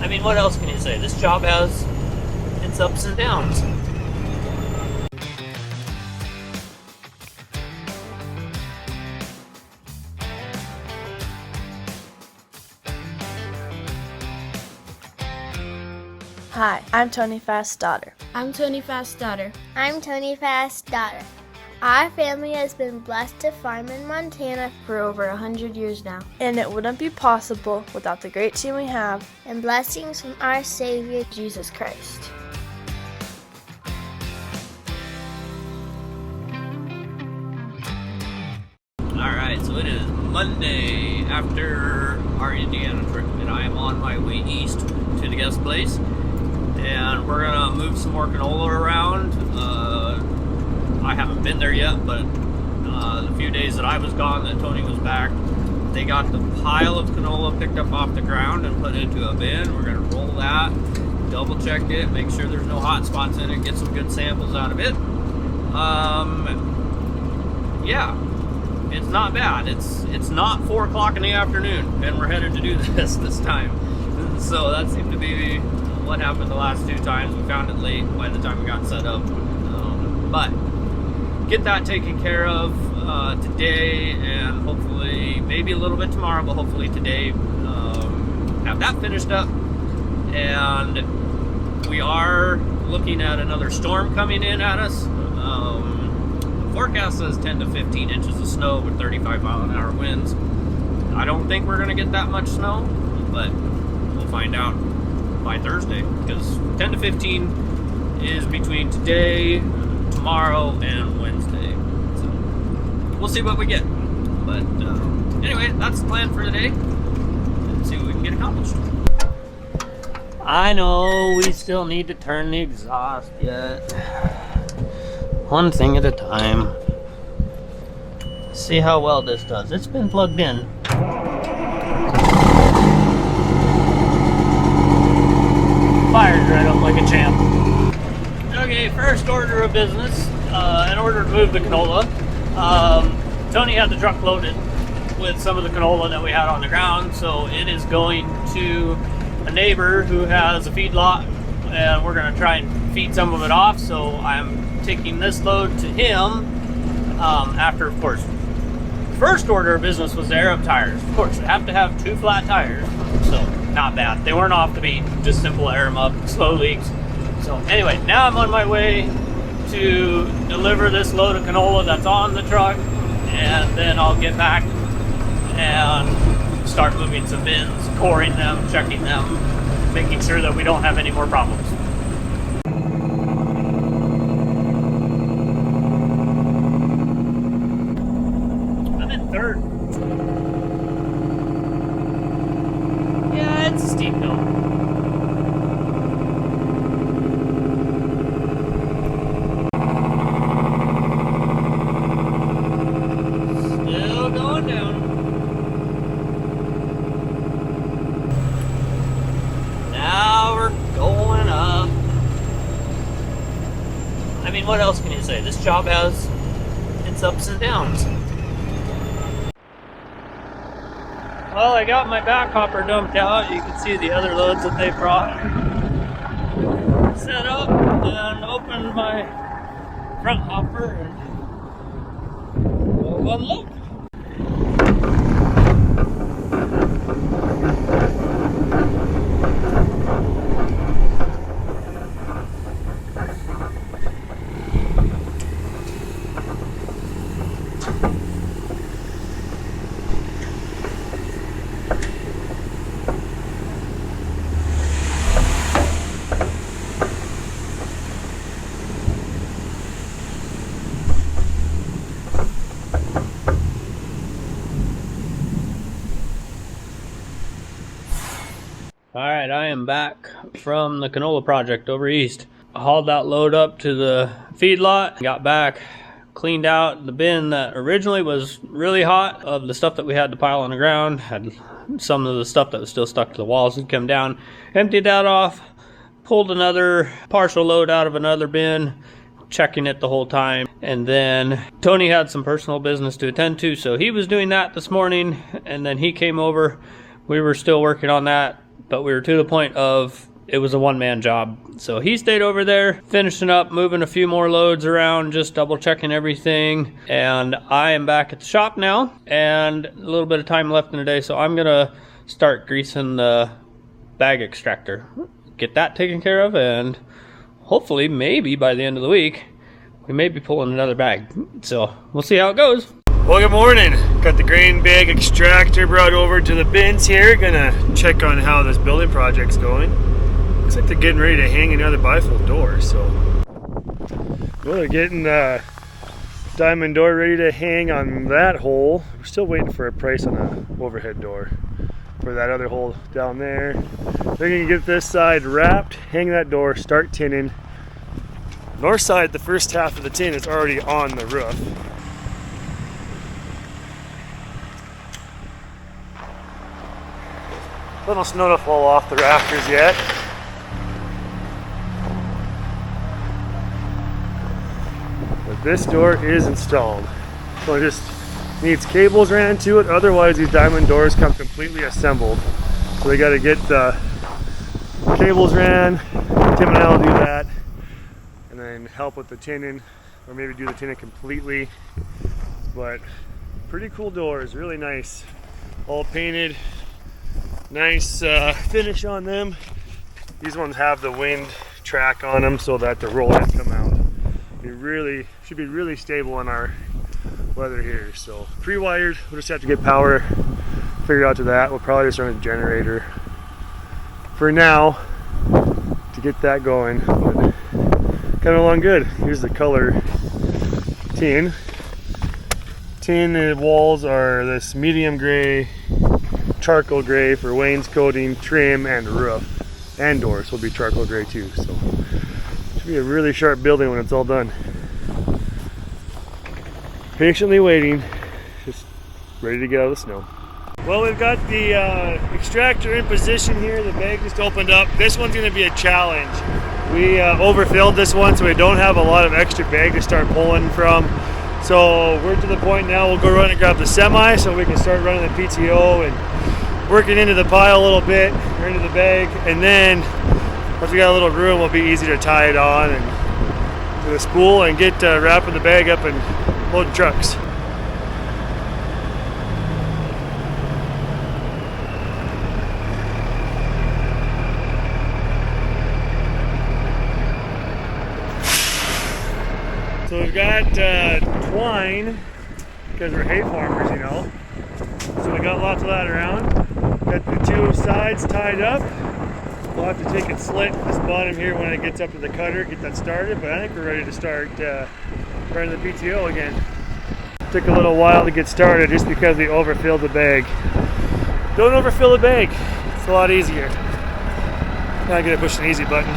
I mean, what else can you say? This job has its ups and downs. Hi, I'm Tony Fast's daughter. I'm Tony Fast's daughter. I'm Tony Fast's daughter. Our family has been blessed to farm in Montana For over 100 years now. And it wouldn't be possible without the great team we have and blessings from our Savior, Jesus Christ. Alright, so it is Monday after our Indiana trip, and I am on my way east to the guest place. And we're gonna move some more canola around. I haven't been there yet, but the few days that I was gone, that Tony was back, they got the pile of canola picked up off the ground and put into a bin. We're gonna roll that, double check it, make sure there's no hot spots in it, get some good samples out of it. Yeah, it's not bad. It's not 4 o'clock in the afternoon, and we're headed to do this time. So that seemed to be what happened the last 2 times. We found it late by the time we got set up. But get that taken care of today, and hopefully, maybe a little bit tomorrow, but hopefully today, have that finished up. And we are looking at another storm coming in at us. The forecast says 10 to 15 inches of snow with 35-mile-an-hour winds. I don't think we're going to get that much snow, but we'll find out by Thursday, because 10 to 15 is between today, tomorrow, and Wednesday. So we'll see what we get. But anyway, that's the plan for today. Let's see what we can get accomplished. I know we still need to turn the exhaust yet. One thing at a time. See how well this does. It's been plugged in. Fired right up like a champ. Okay, first order of business. In order to move the canola, Tony had the truck loaded with some of the canola that we had on the ground, so it is going to a neighbor who has a feedlot, and we're going to try and feed some of it off. So I'm taking this load to him after, of course, first order of business was the air up tires. Of course, they have to have 2 flat tires, so not bad. They weren't off the beat, just simple air them up, slow leaks. So anyway, now I'm on my way to deliver this load of canola that's on the truck, and then I'll get back and start moving some bins, coring them, checking them, making sure that we don't have any more problems. I'm in third. Yeah, it's a steep hill. Still going down. Now we're going up. I mean, what else can you say? This job has its ups and downs. Well, I got my back hopper dumped out. You can see the other loads that they brought. Set up and opened my front hopper and go unload. Alright, I am back from the canola project over east. I hauled that load up to the feedlot, got back, cleaned out the bin that originally was really hot of the stuff that we had to pile on the ground. Had some of the stuff that was still stuck to the walls had come down, emptied that off, pulled another partial load out of another bin, checking it the whole time. And then Tony had some personal business to attend to, so he was doing that this morning, and then he came over. We were still working on that but we were to the point of it was a one-man job. So he stayed over there, finishing up, moving a few more loads around, just double checking everything. And I am back at the shop now, and a little bit of time left in the day. So I'm gonna start greasing the bag extractor, get that taken care of, and hopefully maybe by the end of the week, we may be pulling another bag. So we'll see how it goes. Well, good morning. Got the grain bag extractor brought over to the bins here. Gonna check on how this building project's going. Looks like they're getting ready to hang another bifold door, so. Well, they're getting the diamond door ready to hang on that hole. We're still waiting for a price on an overhead door for that other hole down there. They're gonna get this side wrapped, hang that door, start tinning. North side, the first half of the tin is already on the roof. Little snow to fall off the rafters yet. But this door is installed. So it just needs cables ran to it, otherwise these diamond doors come completely assembled. So they gotta get the cables ran, Tim and I will do that, and then help with the tinning, or maybe do the tinning completely. But pretty cool doors, really nice. All painted. Nice finish on them. These ones have the wind track on them so that the rollers come out. Should be really stable in our weather here. So pre-wired, we'll just have to get power figured out to that. We'll probably just run a generator for now to get that going. But coming along good. Here's the color tin. Tin walls are this medium gray, charcoal gray for wainscoting, trim, and roof. And doors will be charcoal gray too. So should be a really sharp building when it's all done. Patiently waiting, just ready to get out of the snow. Well, we've got the extractor in position here. The bag just opened up. This one's going to be a challenge. We overfilled this one, so we don't have a lot of extra bag to start pulling from. So we're to the point now, we'll go run and grab the semi so we can start running the PTO and working into the pile a little bit, or into the bag. And then once we got a little room, it'll be easy to tie it on and to the spool and get wrapping the bag up and loading trucks. So we've got twine, because we're hay farmers, you know. So we got lots of that around. Got the two sides tied up. We'll have to take and slit this bottom here when it gets up to the cutter, get that started, but I think we're ready to start running the PTO again. Took a little while to get started just because we overfilled the bag. Don't overfill the bag, it's a lot easier. Now I'm gonna push an easy button.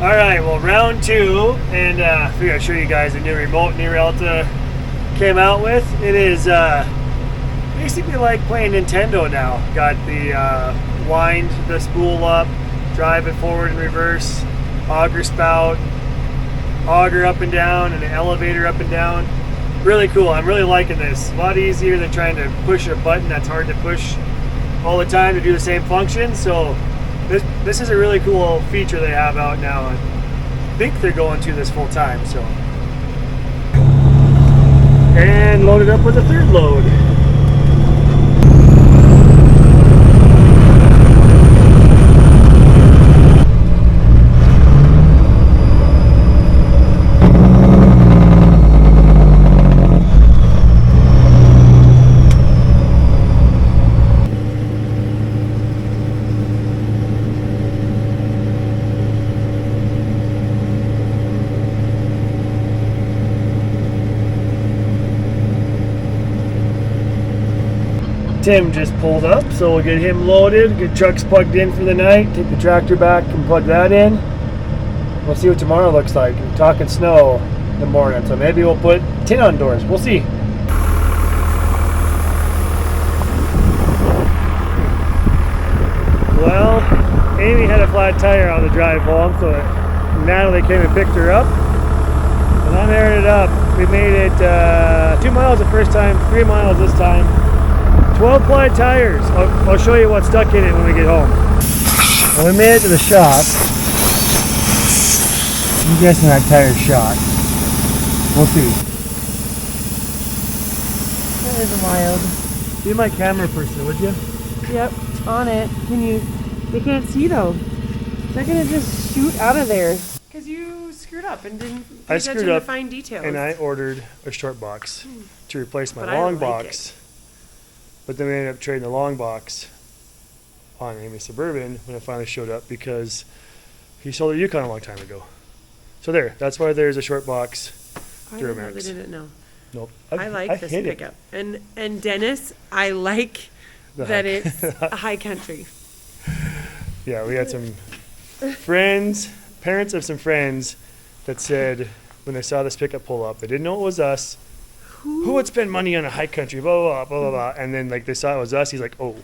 Alright, well, round two, and I figured I'd show you guys the new remote Ariat came out with. It is basically like playing Nintendo now. Got the wind the spool up, drive it forward and reverse, auger spout, auger up and down, and an elevator up and down. Really cool. I'm really liking this. A lot easier than trying to push a button that's hard to push all the time to do the same function. So this is a really cool feature they have out now. I think they're going to this full time. So, and loaded up with a third load. Tim just pulled up, so we'll get him loaded, get trucks plugged in for the night, take the tractor back and plug that in. We'll see what tomorrow looks like. We're talking snow in the morning, so maybe we'll put tin on doors. We'll see. Well, Amy had a flat tire on the drive home, so Natalie came and picked her up. And I'm airing it up. We made it 2 miles the first time, 3 miles this time. 12 ply tires. I'll show you what's stuck in it when we get home. Well, we made it to the shop. I'm guessing that tire's shot. We'll see. That is wild. Be my camera person, would you? Yep, on it. They can't see though. They're gonna just shoot out of there. Because you screwed up and didn't pay attention to fine details. And I ordered a short box to replace my But long I like box. it. But then we ended up trading the long box on Amy's Suburban when it finally showed up because he sold a Yukon a long time ago. So there, that's why there's a short box I didn't know Duramax. they didn't know. Nope. I like this pickup. And Dennis, I like that it's a high country. Yeah, we had some friends, parents of some friends that said when they saw this pickup pull up, they didn't know it was us. Who would spend money on a high country? Blah, blah, blah, blah, blah. And then like they saw it was us. He's like, oh.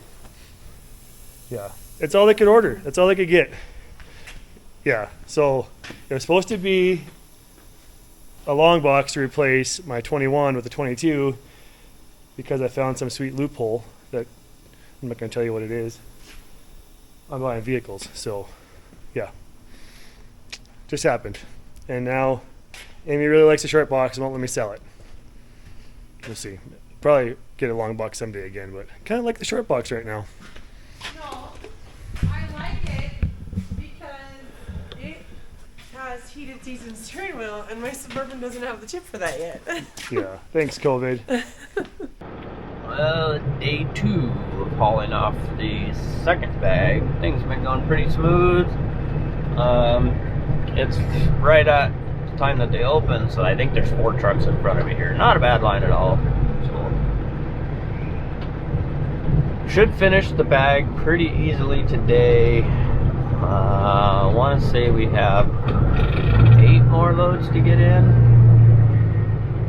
Yeah. It's all they could order. That's all they could get. Yeah. So it was supposed to be a long box to replace my 21 with a 22 because I found some sweet loophole that I'm not going to tell you what it is. I'm buying vehicles. So yeah. Just happened. And now Amy really likes the short box and won't let me sell it. We'll see. Probably get a long box someday again, but kind of like the short box right now. No, I like it because it has heated seats and steering wheel, and my Suburban doesn't have the chip for that yet. Yeah, thanks COVID. Well, day 2 of hauling off the second bag. Things have been going pretty smooth. It's right at time that they open, so I think there's 4 trucks in front of me here. Not a bad line at all. So should finish the bag pretty easily today. I want to say we have 8 more loads to get in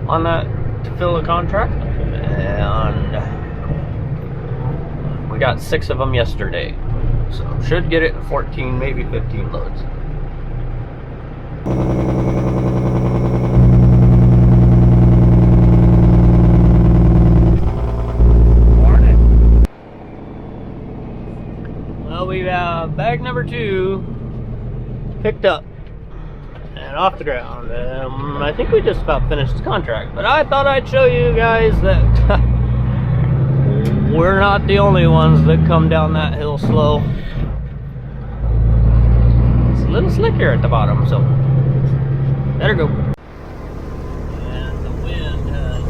on that to fill the contract, and we got 6 of them yesterday, so should get it 14, maybe 15 loads. We have bag number 2 picked up and off the ground. I think we just about finished the contract, but I thought I'd show you guys that we're not the only ones that come down that hill slow. It's a little slick here at the bottom, so better go. And the wind has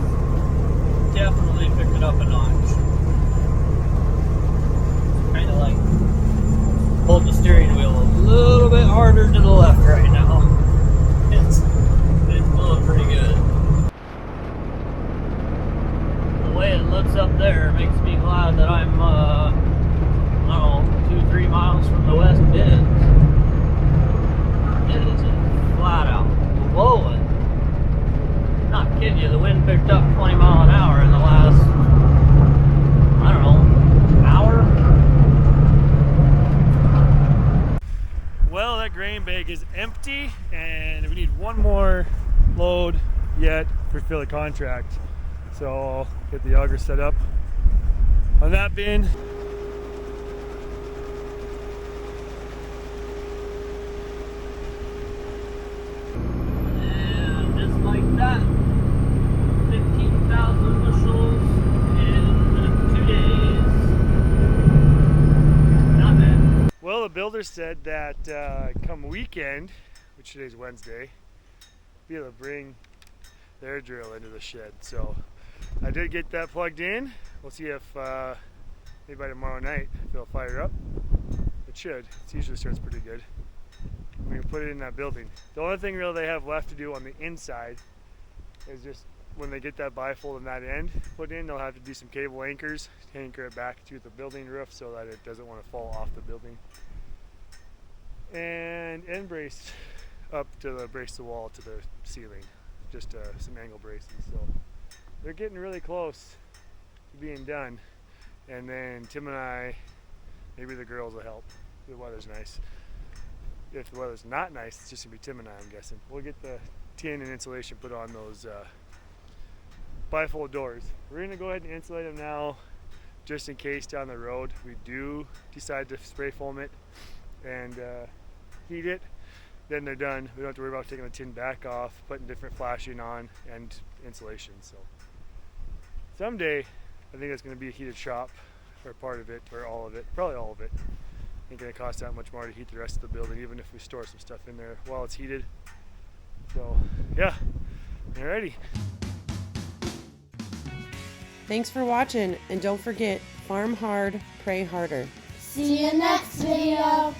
definitely picked it up a notch. Kind of like hold the steering wheel a little bit harder to the left right now. It's blowing pretty good. The way it looks up there makes me glad that I'm, I don't know, 2-3 miles from the west bend. It is flat out blowing. Not kidding you, the wind picked up 20 mile an hour in the last, I don't know, hour. Well, that grain bag is empty, and we need 1 more load yet for fill the contract. So I'll get the auger set up on that bin. And just like that, 15,000 bushels in 2 days. Not bad. Well, the builder said that come weekend, which today's Wednesday, be able to bring their drill into the shed. So I did get that plugged in. We'll see if maybe by tomorrow night they'll fire up. It should. It usually starts pretty good. We can put it in that building. The only thing really they have left to do on the inside is just when they get that bifold in that end put in, they'll have to do some cable anchors to anchor it back to the building roof so that it doesn't want to fall off the building. And end braced up to brace the wall to the ceiling, just some angle braces. So they're getting really close to being done. And then Tim and I, maybe the girls will help. The weather's nice. If the weather's not nice, it's just gonna be Tim and I, I'm guessing. We'll get the tin and insulation put on those bifold doors. We're gonna go ahead and insulate them now, just in case down the road we do decide to spray foam it and heat it. Then they're done. We don't have to worry about taking the tin back off, putting different flashing on, and insulation. So someday, I think it's going to be a heated shop, or part of it, or all of it, probably all of it. Ain't going to cost that much more to heat the rest of the building, even if we store some stuff in there while it's heated. So yeah, alrighty. Thanks for watching, and don't forget, farm hard, pray harder. See you next video.